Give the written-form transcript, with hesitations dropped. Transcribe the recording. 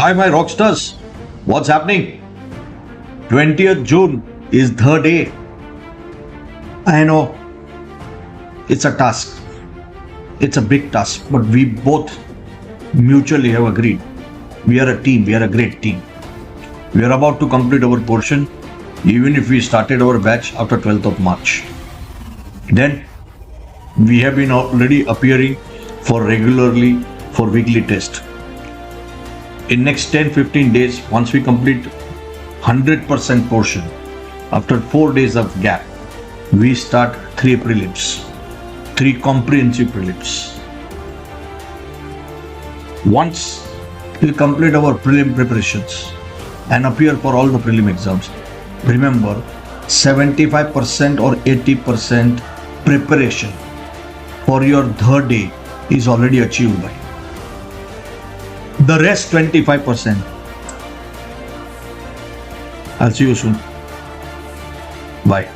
Hi, my rockstars. What's happening? 20th June is the day. I know it's a task. It's a big task, but we both mutually have agreed. We are a team. We are a great team. We are about to complete our portion, even if we started our batch after 12th of March. Then we have been already appearing for regularly for weekly test. In next 10-15 days, once we complete 100% portion, after 4 days of gap, we start 3 prelims, 3 comprehensive prelims. Once we complete our prelim preparations and appear for all the prelim exams, remember 75% or 80% preparation for your third day is already achieved by. The rest 25%. I'll see you soon. Bye.